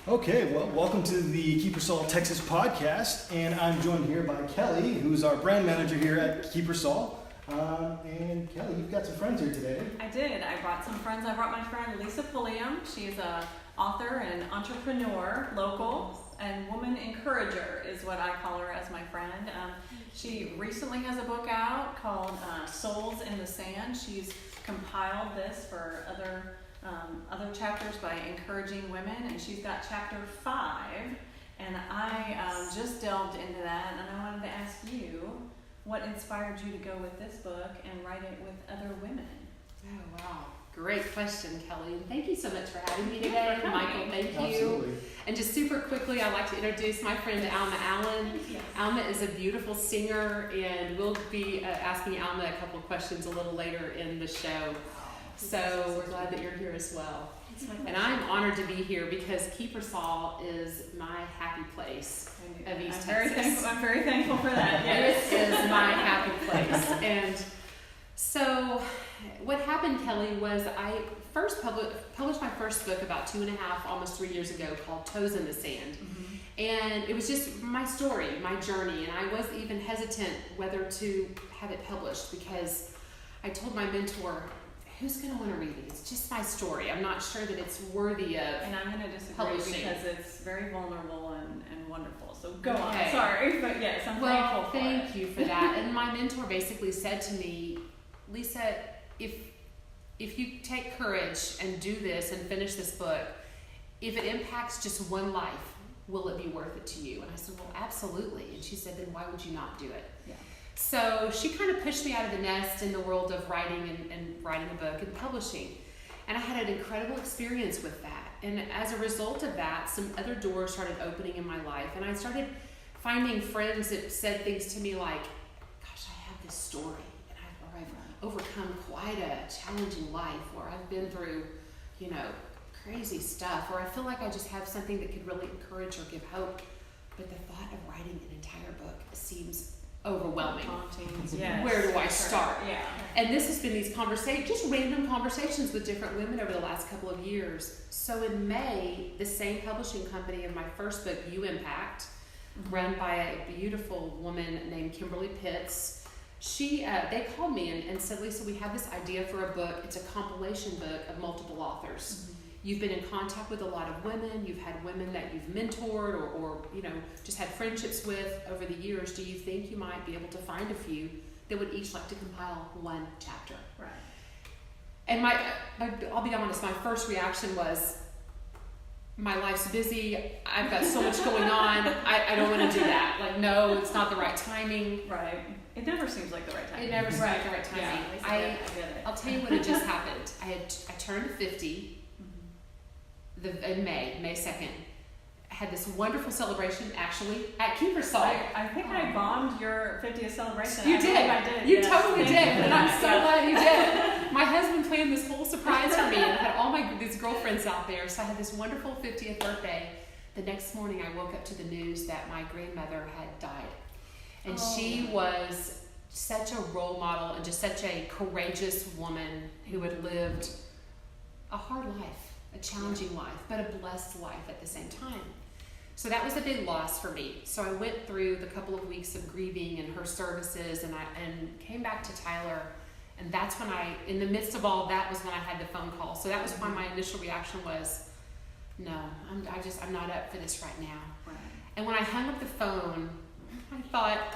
Okay, well, welcome to the Kiepersol Texas podcast, and I'm joined here by Kelly, who's our brand manager here at Kiepersol. And Kelly, you've got some friends here today. I did. I brought some friends. I brought my friend Lisa Pulliam. She's an author and entrepreneur, local, and woman encourager is what I call her as my friend. She recently has a book out called Souls in the Sand. She's compiled this for other chapters by encouraging women, and she's got chapter 5, and I just delved into that, and I wanted to ask you what inspired you to go with this book and write it with other women. Oh, wow. Great question, Kelly. And thank you so much for having me today. Michael, thank you. Absolutely. And just super quickly, I'd like to introduce my friend Alma Allen. Yes. Alma is a beautiful singer, and we'll be asking Alma a couple of questions a little later in the show. So we're glad that you're here as well. And I'm honored to be here because Kiepersol is my happy place of East Texas. I'm very thankful for that. Yes. It is my happy place. And so what happened, Kelly, was I first published my first book about 2.5, almost 3 years ago, called Toes in the Sand. Mm-hmm. And it was just my story, my journey, and I was even hesitant whether to have it published because I told my mentor, who's going to want to read it? It's just my story. I'm not sure that it's worthy of And I'm going to disagree publishing. because it's very vulnerable and wonderful. So go Okay. on. Sorry, but yes, I'm thankful for thank it. you for that. And my mentor basically said to me, Lisa, if you take courage and do this and finish this book, if it impacts just one life, will it be worth it to you? And I said, well, absolutely. And she said, then why would you not do it? Yeah. So she kind of pushed me out of the nest in the world of writing and writing a book and publishing. And I had an incredible experience with that. And as a result of that, some other doors started opening in my life. And I started finding friends that said things to me like, gosh, I have this story. And I've overcome quite a challenging life where I've been through, crazy stuff. Or I feel like I just have something that could really encourage or give hope. But the thought of writing an entire book seems overwhelming. Yes. Where do I start? Yeah. And this has been these conversations, just random conversations with different women over the last couple of years. So in May, the same publishing company of my first book, Uimpact, run by a beautiful woman named Kimberly Pitts, they called me and said, Lisa, we have this idea for a book. It's a compilation book of multiple authors. Mm-hmm. You've been in contact with a lot of women. You've had women that you've mentored or just had friendships with over the years. Do you think you might be able to find a few that would each like to compile one chapter? Right. And I'll be honest, my first reaction was, my life's busy. I've got so much going on. I don't want to do that. Like, no, it's not the right timing. Right. It never seems like the right timing. It never seems like the right timing. Yeah, I get it. I'll tell you what had just happened. I turned 50. In May 2nd, I had this wonderful celebration actually at Kiepersol. I think I bombed your 50th celebration. You did. I did. You yes. totally did, and I'm so Yeah. glad you did. My husband planned this whole surprise for me and had all these girlfriends out there. So I had this wonderful 50th birthday. The next morning I woke up to the news that my grandmother had died. And she was such a role model and just such a courageous woman who had lived a hard life. A challenging life, but a blessed life at the same time. So that was a big loss for me. So I went through the couple of weeks of grieving and her services and came back to Tyler. And that's when in the midst of all that was when I had the phone call. So that was why my initial reaction was, no, I'm not up for this right now. Right. And when I hung up the phone, I thought,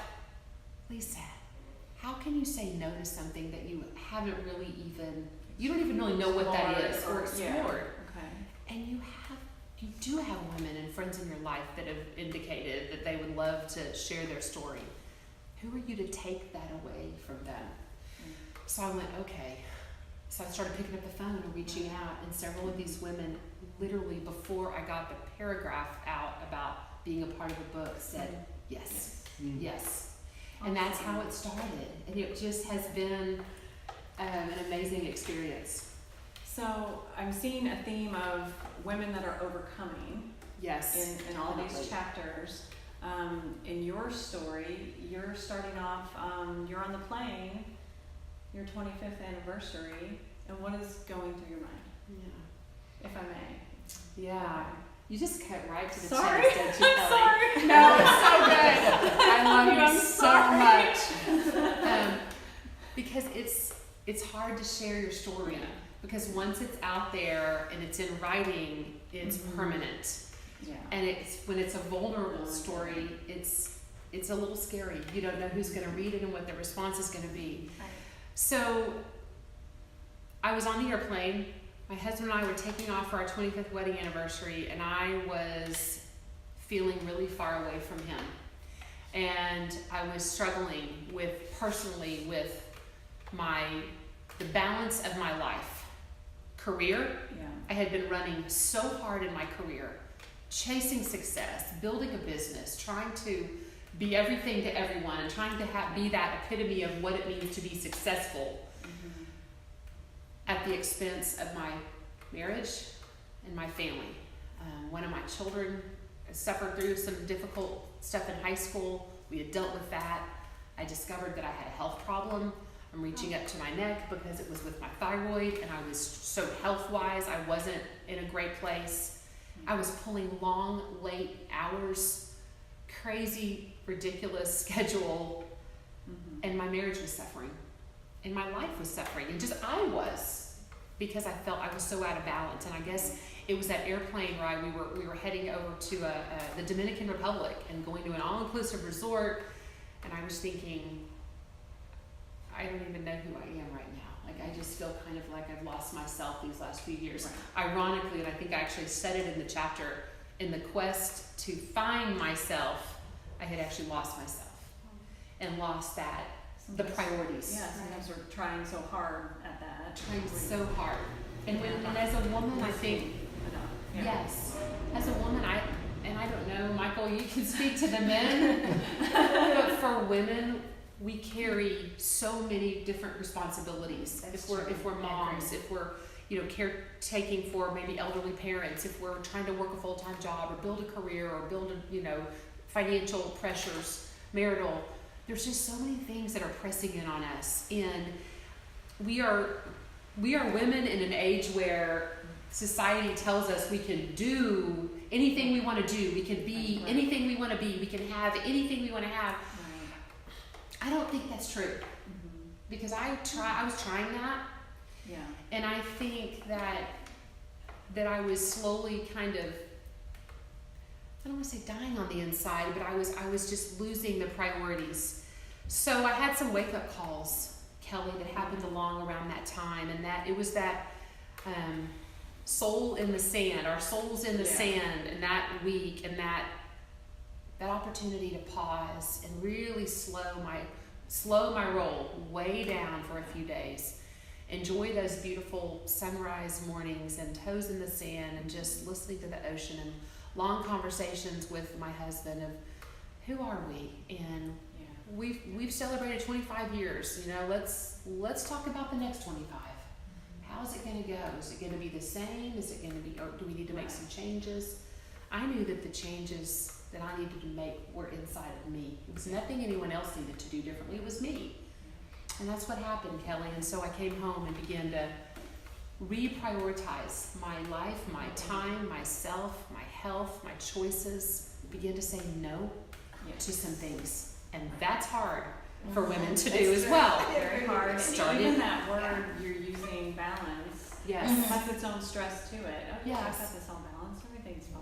Lisa, how can you say no to something that you haven't really you don't even really know what that is or explored? Yeah. And you do have women and friends in your life that have indicated that they would love to share their story. Who are you to take that away from them? So I went, okay. So I started picking up the phone and reaching out, and several of these women, literally before I got the paragraph out about being a part of the book, said yes. Yes. And that's how it started. And it just has been an amazing experience. So I'm seeing a theme of women that are overcoming. Yes. In all these chapters. In your story, you're starting off, you're on the plane, your 25th anniversary, and what is going through your mind? Yeah. If I may. Yeah. You just cut right to the Sorry. chest, don't you, I'm Kelly? sorry. No, it's so good. I love you I'm so sorry. much. Because it's hard to share your story. Because once it's out there and it's in writing, it's permanent. Yeah. And when it's a vulnerable story, it's a little scary. You don't know who's going to read it and what the response is going to be. Right. So I was on the airplane. My husband and I were taking off for our 25th wedding anniversary, and I was feeling really far away from him. And I was struggling personally with the balance of my life. Career. Yeah. I had been running so hard in my career, chasing success, building a business, trying to be everything to everyone, and trying to be that epitome of what it means to be successful at the expense of my marriage and my family. One of my children suffered through some difficult stuff in high school. We had dealt with that. I discovered that I had a health problem. I'm reaching up to my neck because it was with my thyroid, and I was so health-wise, I wasn't in a great place. I was pulling long, late hours, crazy, ridiculous schedule, and my marriage was suffering, and my life was suffering, and just I was, because I felt I was so out of balance. And I guess it was that airplane ride. We were heading over to the Dominican Republic and going to an all-inclusive resort, and I was thinking, I don't even know who I am right now. Like, I just feel kind of like I've lost myself these last few years. Right. Ironically, and I think I actually said it in the chapter, in the quest to find myself, I had actually lost myself and lost the priorities. Yeah, sometimes we're trying so hard at that. Trying so hard. And as a woman, I think, yes, as a woman, I don't know, Michael, you can speak to the men, but for women, we carry so many different responsibilities. If we're moms, if we're caretaking for maybe elderly parents, if we're trying to work a full-time job or build a career or build financial pressures, marital, there's just so many things that are pressing in on us. And we are women in an age where society tells us we can do anything we want to do, we can be anything we want to be, we can have anything we want to have. I don't think that's true, because I was trying that, and I think that I was slowly kind of, I don't want to say dying on the inside, but I was just losing the priorities. So I had some wake up calls, Kelly, that happened along around that time, and that it was that soul in the sand, our souls in the sand, and that week, and that opportunity to pause and really slow my roll way down for a few days. Enjoy those beautiful sunrise mornings and toes in the sand and just listening to the ocean and long conversations with my husband of who are we, and we've celebrated 25 years. Let's talk about the next 25. How's it going to go? Is it going to be the same? Is it going to be, or do we need to make some changes? I knew that the changes that I needed to make were inside of me. It was nothing anyone else needed to do differently. It was me. And that's what happened, Kelly. And so I came home and began to reprioritize my life, my time, myself, my health, my choices. Began to say no to some things. And that's hard for women to do as well. Very hard. And even that word you're using, balance, has its own stress to it. Okay, I've got this all balanced, everything's fine.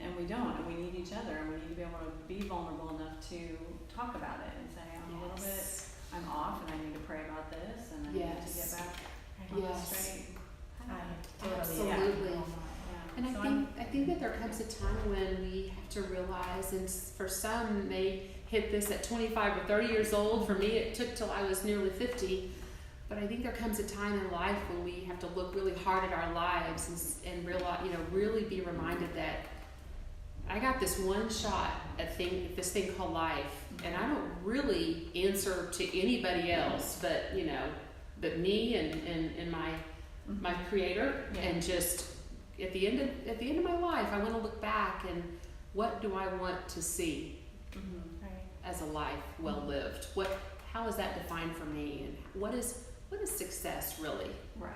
And we don't, and we need each other, and we need to be able to be vulnerable enough to talk about it and say, I'm a little bit, I'm off, and I need to pray about this, and I need to get back on the straight path. Absolutely. And I think that there comes a time when we have to realize, and for some may hit this at 25 or 30 years old. For me, it took till I was nearly 50. But I think there comes a time in life when we have to look really hard at our lives and realize, really be reminded that I got this one shot at this thing called life, and I don't really answer to anybody else, but me and my Creator, and just at the end of my life, I want to look back and what do I want to see as a life well lived? How is that defined for me, and what is success really? Right.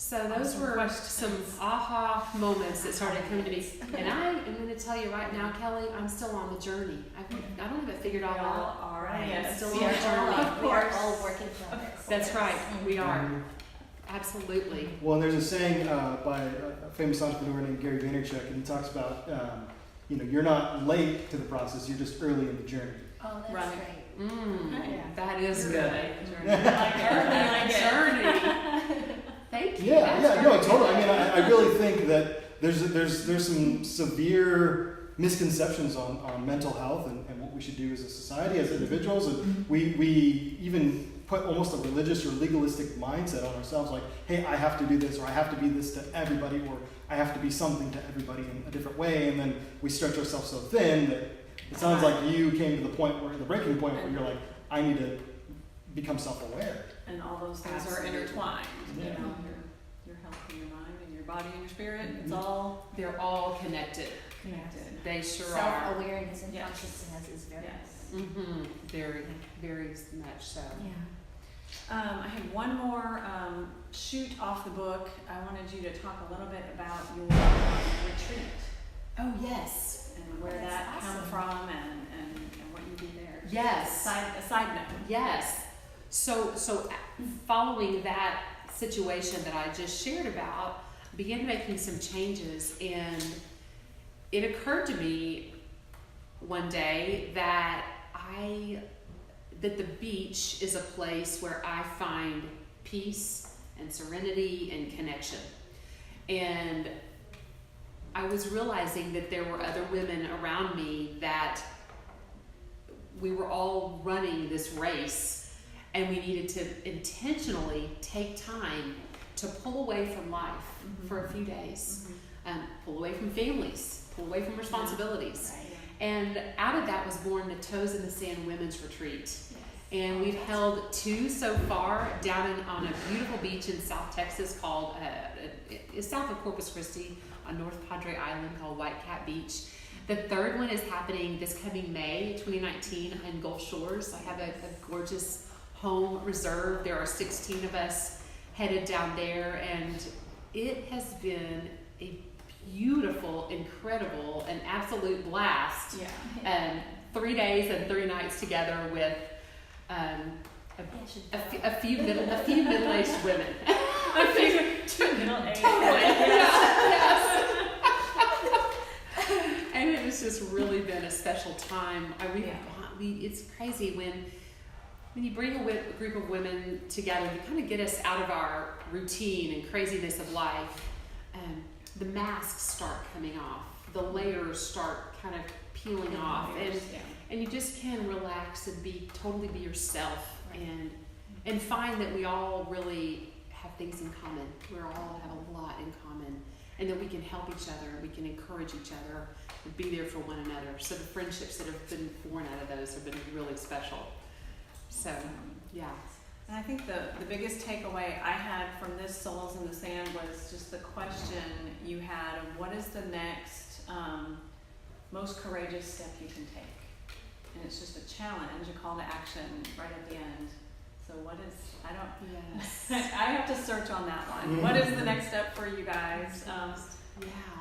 So those Awesome were questions. some aha moments that started coming to me. And I am going to tell you right now, Kelly, I'm still on the journey. I don't have it figured all We out. all are. Right. Yes. Still We on are the journey. all, we are all working for this. That's right. We are. Mhm. Absolutely. Well, there's a saying by a famous entrepreneur named Gary Vaynerchuk, and he talks about, you're not late to the process, you're just early in the journey. Oh, that's Right. great. Okay. That is You're good. Journey. I like it. Journey. Thank you. Yeah, That's yeah, no, very totally. good. I mean, I really think that there's some severe misconceptions on mental health and what we should do as a society, as individuals, and we even put almost a religious or legalistic mindset on ourselves, like, hey, I have to do this, or I have to be this to everybody, or I have to be something to everybody in a different way, and then we stretch ourselves so thin that it sounds like you came to the point where, the breaking point where you're like, I need to become self-aware. And all those things Absolutely. are intertwined. Yeah. You know, your health and your mind and your body and your spirit. It's all They're all connected. connected. They sure are. Self-awareness and Yes. consciousness is very Yes. Very, very much so. Yeah. I had one more shoot off the book. I wanted you to talk a little bit about your retreat Oh, yes. and where That's that awesome. came from and what you do there. Yes. A side note. Yes. So following that situation that I just shared about, I began making some changes, and it occurred to me one day that the beach is a place where I find peace and serenity and connection. And I was realizing that there were other women around me that we were all running this race, and we needed to intentionally take time to pull away from life for a few days, pull away from families, pull away from responsibilities. Right. And out of that was born the Toes in the Sand Women's Retreat. And we've held 2 so far down on a beautiful beach in South Texas called, it's south of Corpus Christi on North Padre Island, called White Cat Beach. The 3rd one is happening this coming May 2019 in Gulf Shores. I have a gorgeous home reserved. There are 16 of us headed down there, and it has been a beautiful, incredible, an absolute blast. Yeah. 3 days and 3 nights together with a few middle-aged women. I figured 2 middle-aged. Yes. And it has just really been a special time. It's crazy when you bring a group of women together, you kind of get us out of our routine and craziness of life. The masks start coming off, the layers start kind of peeling off, and you just can relax and totally be yourself, and find that we all really have things in common. We all have a lot in common, and that we can help each other, we can encourage each other, and be there for one another. So the friendships that have been born out of those have been really special. So, yeah. And I think the biggest takeaway I had from this Souls in the Sand was just the question you had of what is the next most courageous step you can take? And it's just a challenge, a call to action right at the end. So what is, Yes. I have to search on that one. What is the next step for you guys?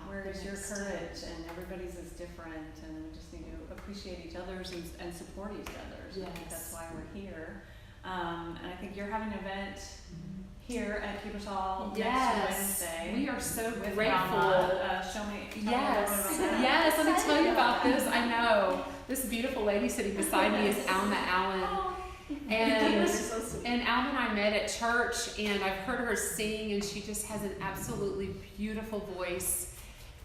Where is your courage? And everybody's is different, and we just need to appreciate each other's and support each other's. I think that's why we're here. And I think you're having an event here at Kiepersol next Wednesday. We are so with grateful. Alma. Tell me a little bit about that. Yes, let me tell you about this. I know. This beautiful lady sitting beside me is Alma Allen. And Alma and I met at church, and I've heard her sing, and she just has an absolutely beautiful voice.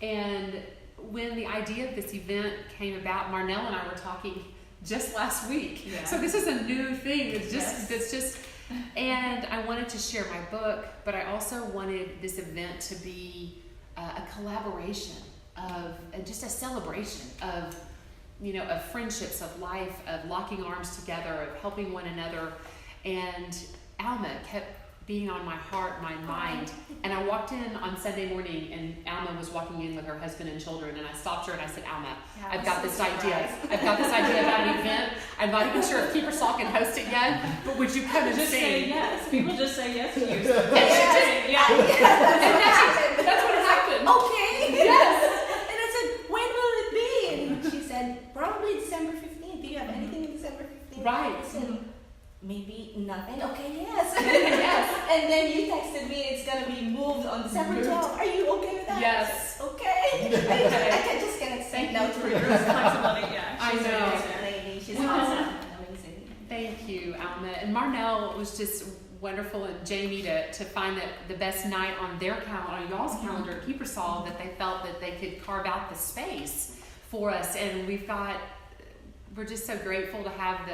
And when the idea of this event came about, Marnell and I were talking just last week. Yeah. So this is a new thing. It's just and I wanted to share my book, but I also wanted this event to be a collaboration of, just a celebration of, of friendships, of life, of locking arms together, of helping one another. And Alma kept being on my heart, my mind. And I walked in on Sunday morning, and Alma was walking in with her husband and children, and I stopped her and I said, Alma, I've got this idea. I've got this idea about an event. I'm not even sure if Kiepersol can host it yet, but would you come and Just sing? say yes. People just say yes to you. And she just, Yeah. that's what happened. Okay. Yes. And I said, when will it be? And she said, probably December 15th. Do you have anything in December 15th? Right. I said, maybe nothing. Okay, yes. Yes. And then you texted me, it's going to be moved on December 12th. Are you okay with that? Yes. Okay. I can just get Thank no you for your flexibility. Yeah. I she's know. amazing. lady. She's Well, awesome. Amazing. Thank you, Alma. And Marnell was just wonderful, and Jamie to find that the best night on their calendar, on y'all's calendar at Kiepersol, that they felt that they could carve out the space for us. And we're just so grateful to have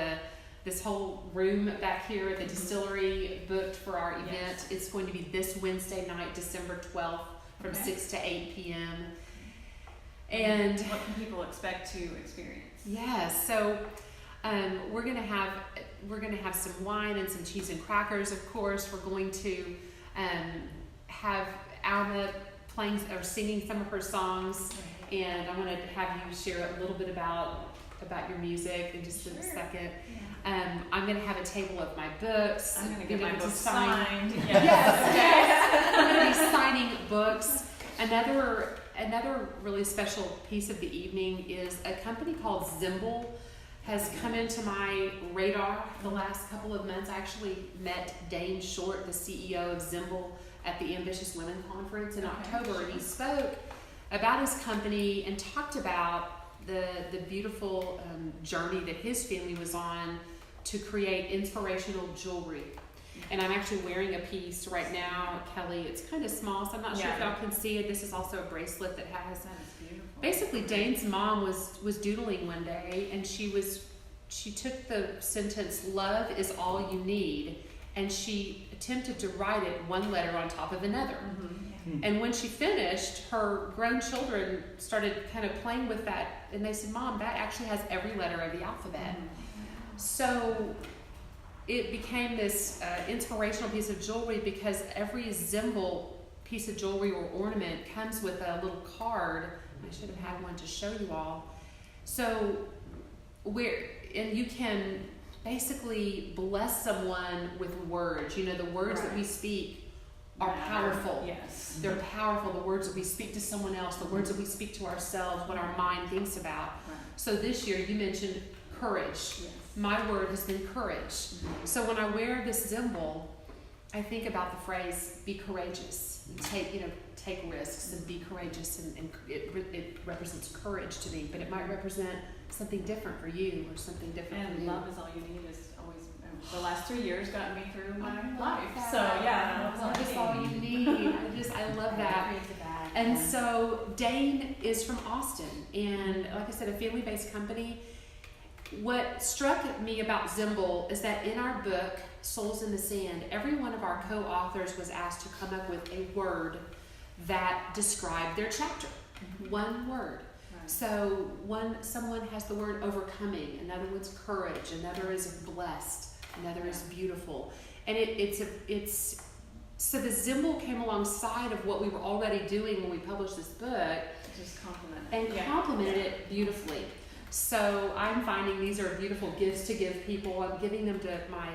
this whole room back here at the distillery booked for our event. Yes. It's going to be this Wednesday night, December 12th, from 6 to 8 p.m. And what can people expect to experience? yes, so we're gonna have some wine and some cheese and crackers. Of course, we're going to have Alma playing or singing some of her songs, and I'm gonna have you share a little bit about your music in just a second. I'm gonna have a table of my books. I'm gonna get my to books sign. signed. Yes. I'm gonna be signing books. Another really special piece of the evening is a company called Zimble has come into my radar the last couple of months. I actually met Dane Short, the CEO of Zimble, at the Ambitious Women Conference in October, and he spoke about his company and talked about the beautiful journey that his family was on to create inspirational jewelry. And I'm actually wearing a piece right now, Kelly. It's kind of small, so I'm not sure if y'all can see it. This is also a bracelet that has. That is beautiful. Basically, Dane's mom was doodling one day, and she took the sentence "Love is all you need," and she attempted to write it one letter on top of another. Mm-hmm. And when she finished, her grown children started kind of playing with that, and they said, "Mom, that actually has every letter of the alphabet." Mm-hmm. So it became this inspirational piece of jewelry, because every Zimble piece of jewelry or ornament comes with a little card. I should have had one to show you all. So you can basically bless someone with words. You know, the words that we speak are powerful. Yes. They're powerful. The words that we speak to someone else, the words that we speak to ourselves, what our mind thinks about. Right. So this year you mentioned courage. Yes. My word has been courage. Mm-hmm. So when I wear this Zimble, I think about the phrase "be courageous" and take risks and be courageous, and it represents courage to me. But it might represent something different for you, or something different for And you. love is all you need is always the last 3 years got me through my I love life. that. So yeah, Love is all you need. I love that. And so Dane is from Austin, and like I said, a family-based company. What struck me about Zimble is that in our book, Souls in the Sand, every one of our co-authors was asked to come up with a word that described their chapter. Mm-hmm. One word. Right. So someone has the word overcoming, another one's courage, another is blessed, another is beautiful. And so the Zimble came alongside of what we were already doing when we published this book, Just compliment and it. complemented it beautifully. So I'm finding these are beautiful gifts to give people. I'm giving them to my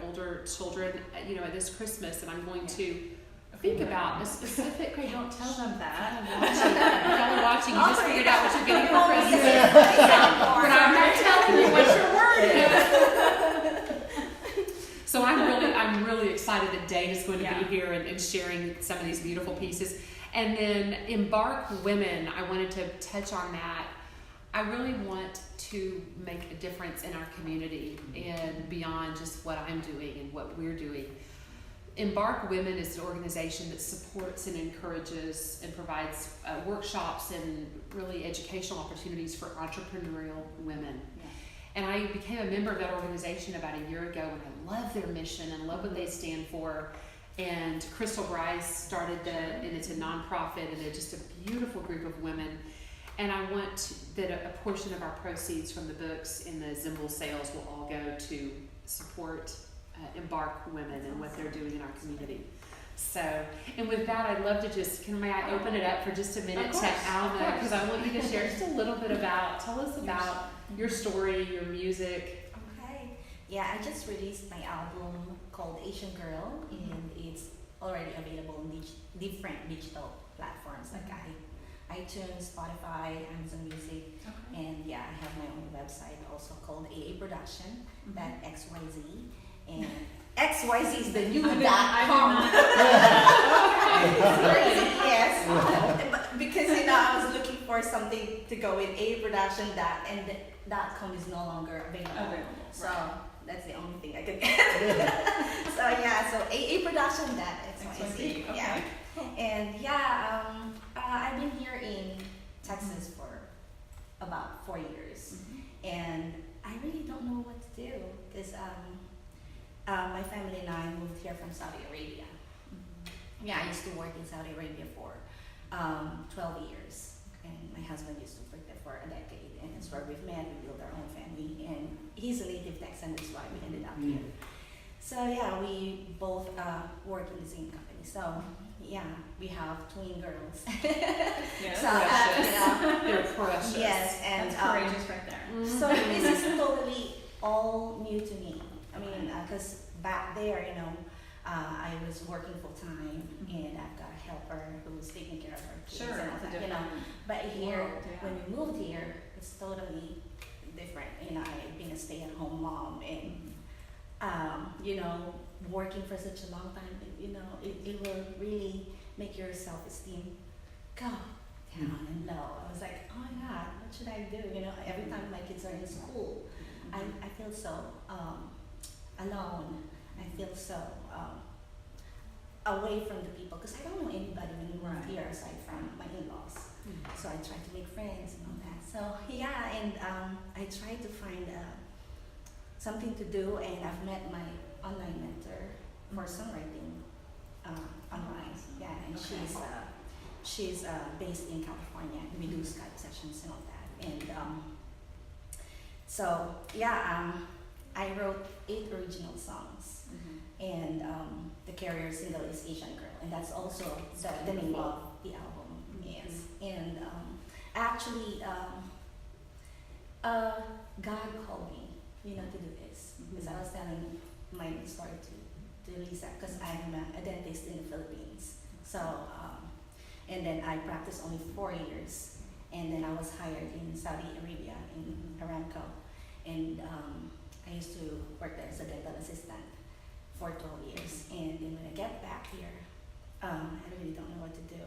older children, at this Christmas, and I'm going to think about a specific. Okay, don't tell them that. Y'all are watching. You just figured out what you're getting for Christmas. But I'm not telling you what your word is. So I'm really excited that Dane is going to be here and sharing some of these beautiful pieces. And then Embark Women, I wanted to touch on that. I really want to make a difference in our community and beyond just what I'm doing and what we're doing. Embark Women is an organization that supports and encourages and provides workshops and really educational opportunities for entrepreneurial women. Yeah. And I became a member of that organization about a year ago, and I love their mission and love what they stand for. And Crystal Bryce started and it's a nonprofit, and they're just a beautiful group of women. And I want that a portion of our proceeds from the books and the Zimble sales will all go to support embark women and what they're doing in our community. So, and with that, I'd love to may I open it up for just a minute to Alma, because I want you to share just a little bit tell us about your story, your music. Okay. Yeah, I just released my album called Asian Girl, and it's already available on different digital platforms like iTunes, Spotify, Amazon Music, and I have my own website also called AA Production, that XYZ, and XYZ is the new .com. It's crazy, yes. But because I was looking for something to go with AA Production, and .com is no longer available. So that's the only thing I could get. So AA Production, XYZ. Okay. Yeah. And I've been here in Texas for about 4 years, and I really don't know what to do because my family and I moved here from Saudi Arabia. I used to work in Saudi Arabia for 12 years, and my husband used to work there for a decade, and that's where we've met. We built our own family, and he's a native Texan, that's why we ended up here. So we both work in the same company. So we have twin girls. Yes. So They're precious. yes, and That's courageous right there. so this is totally all new to me. I mean, because back there, I was working full time, and I've got a helper who's taking care of her kids Sure, and all it's a that, different But here, world, when we moved here, it's totally different. I've been a stay-at-home mom, and working for such a long time, it will really make your self-esteem go down and low. I was like, oh my God, what should I do? Every time my kids are in school, I feel so alone. I feel so away from the people because I don't know anybody when we moved here aside from my in-laws. So I tried to make friends and all that. So and I tried to find something to do, and I've met my online mentor for songwriting online. And she's based in California. We do Skype sessions and all that. And I wrote 8 original songs, and the carrier single is Asian Girl, and that's also the name of the album. Yes, and actually, God called me, to do this, because I was telling my story to Lisa, because I'm a dentist in the Philippines. So, and then I practiced only 4 years, and then I was hired in Saudi Arabia in Aramco, and I used to work there as a dental assistant for 12 years. And then when I get back here, I really don't know what to do.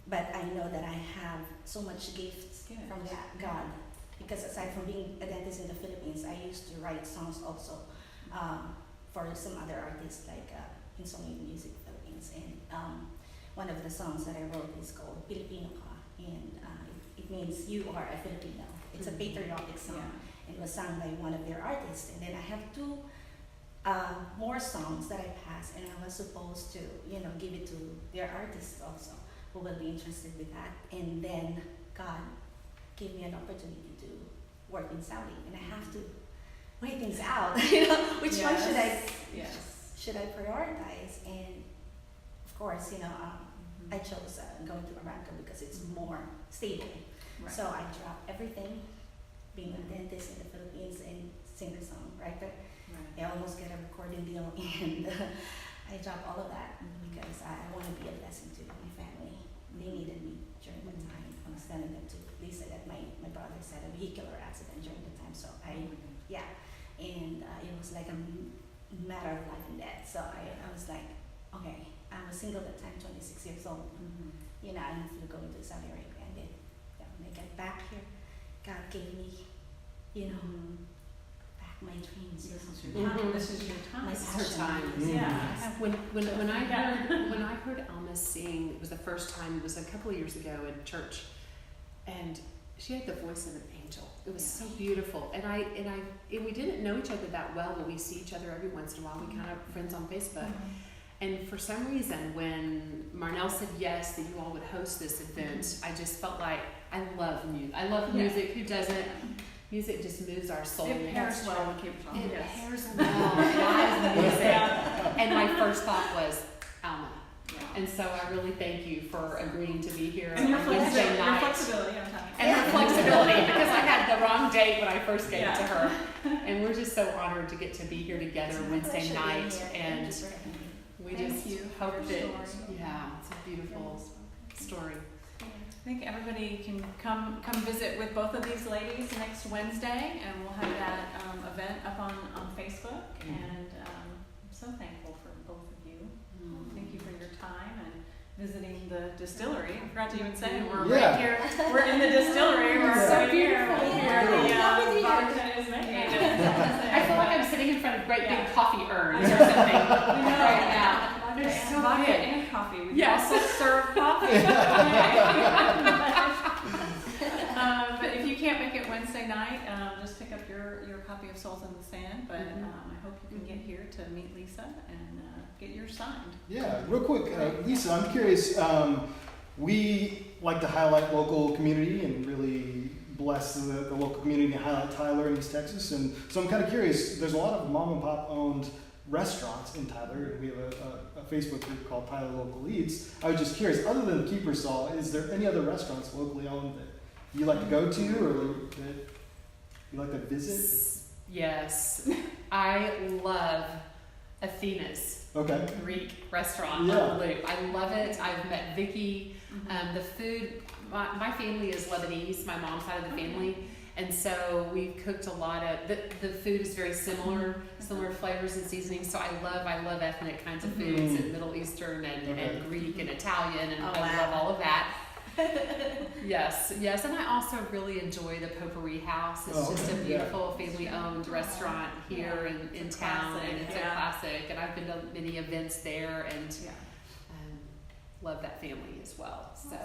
But I know that I have so much gifts from God. Because aside from being a dentist in the Philippines, I used to write songs also for some other artists like Insomnia Music Philippines. And one of the songs that I wrote is called Pilipino Ka. And it means you are a Filipino. It's a patriotic song. It was sung by one of their artists. And then I have 2 more songs that I passed, and I was supposed to, give it to their artists also, who will be interested with that. And then God gave me an opportunity to work in Saudi, and I have to weigh things out. Which one should I prioritize? And of course, I chose going to Aramco because it's more stable. Right. So I dropped everything, being a dentist in the Philippines and singer-songwriter. I almost get a recording deal, and I dropped all of that because I want to be a blessing to my family. They needed me during the time. I was telling them to Lisa that my brother had a vehicular accident during the time, so and it was like a matter of life and death. So I was like, okay, I was single at the time, 26 years old. I need to go into Saudi Arabia, and then when I get back here, God gave me, back my dreams. This is your time. This is your time. My This is her passion. time. Yeah. When I heard Alma sing, it was the first time. It was a couple of years ago in church, and she had the voice of an angel. It was so beautiful, and we didn't know each other that well, but we see each other every once in a while. We kind of friends on Facebook. And for some reason, when Marnell said yes, that you all would host this event, I just felt like I love music. I love music. Who doesn't? music just moves our soul. It pairs well with Kiepersol. It Yes. pairs well, live music. Yeah. And my first thought was Alma. Yeah. And so I really thank you for agreeing to be here And your on Wednesday flexibility, night. I'm talking. And her flexibility, because I had the wrong date when I first gave it to Yeah. her. And we're just so honored to get to be here together It's my Wednesday pleasure being night. here. And Thank you for having me. we Thank just you hope for that, your story. yeah, it's a beautiful story. I think everybody can come visit with both of these ladies next Wednesday, and we'll have that event up on Facebook. And I'm so thankful for both of you. Thank you for your time and visiting the distillery. I forgot to even say we're Yeah. right here. We're in the distillery. We're It's so right here beautiful. where the Yeah. vodka is made. I feel like I'm sitting in front of great Yeah. big coffee urns or something right now. They're so vodka good. and coffee. We Yes. also serve coffee. But if you can't make it Wednesday night, just pick up your copy of Souls in the Sand. But I hope you can get here to meet Lisa and get yours signed. Yeah, real quick, Lisa, I'm curious. We like to highlight local community and really bless the local community and highlight Tyler in East Texas. And so I'm kind of curious. There's a lot of mom and pop owned restaurants in Tyler, and we have a Facebook group called Tyler Local Eats. I was just curious. Other than Kiepersol, is there any other restaurants locally owned that you like to go to or that you like to visit? Yes, I love Athena's Okay. Greek restaurant Yeah. on the Loop. I love it. I've met Vicky. The food, my family is Lebanese, my mom's side of the family, and so we've cooked a lot of, the food is very similar flavors and seasonings, so I love ethnic kinds of foods, and Middle Eastern and Greek and Italian, and Oh, I wow. love all of that. Yes, and I also really enjoy the Potpourri House. It's just a beautiful family-owned restaurant here in town, classic, and it's a classic. And I've been to many events there, and love that family as well. So,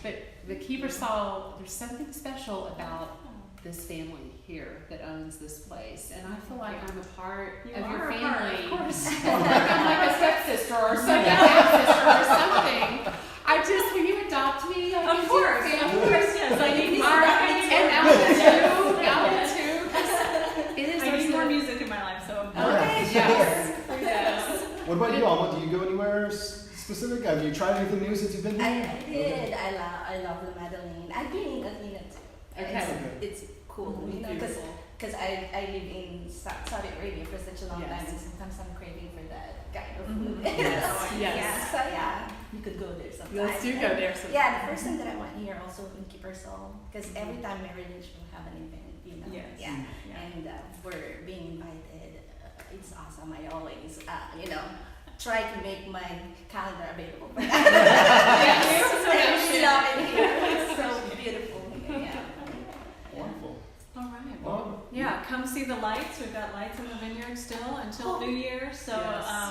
but the Kiepersol, there's something special about this family here that owns this place, and I feel like I'm a part of your family. Of course. I'm like a stepsister or something, half-sister or something. I just, when you adopt me, I Of course, yes. I need more. and Alma too. It is. I need more music in my life, so. Okay. Yes. What about you, Alma? Do you go anywhere specific? Have you tried anything new since you've been here? I did. I love the Madeleine. I've been in Athena too. Okay. It's cool, you know, because I live in Saudi Arabia for such a long time, and sometimes I'm craving for that kind of food. Yes. Yeah, so yeah, you could go there sometime. Let's do go there sometime. Yeah, the first time that I went here also in Kiepersol, because every time Marinate will have an event, you know. Yes. Yeah. Yeah. And we're being invited. It's awesome. I always, try to make my calendar available for that. I love it here. It's so beautiful here. Yeah. Wonderful. All right. Well, yeah, come see the lights. We've got lights in the vineyard still until New Year's. So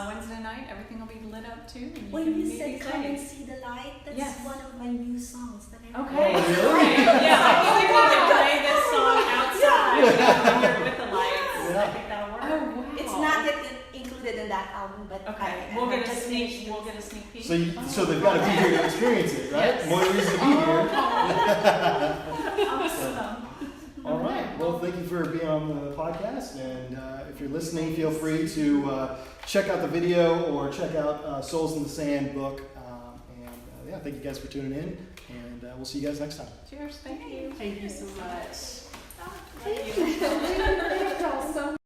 Wednesday night, everything will be lit up too. And When can you meet said these come and ladies. see the light, that's Yes. one of my new songs that I wrote. Okay. Oh, really? Yeah, I think we need to play this song outside in the vineyard with the lights. I think that'll work. Oh wow. It's not yet included in that album, but Okay, I we'll get a just sneak. finished We'll it. get a sneak peek. So they've got to be here to experience it, right? Yes. More reason to be here. Awesome. All right. Well, thank you for being on the podcast. And if you're listening, feel free to check out the video or check out Souls in the Sand book. Thank you guys for tuning in. And we'll see you guys next time. Cheers. Thank you. Thank you so much. Thank you. Thank you.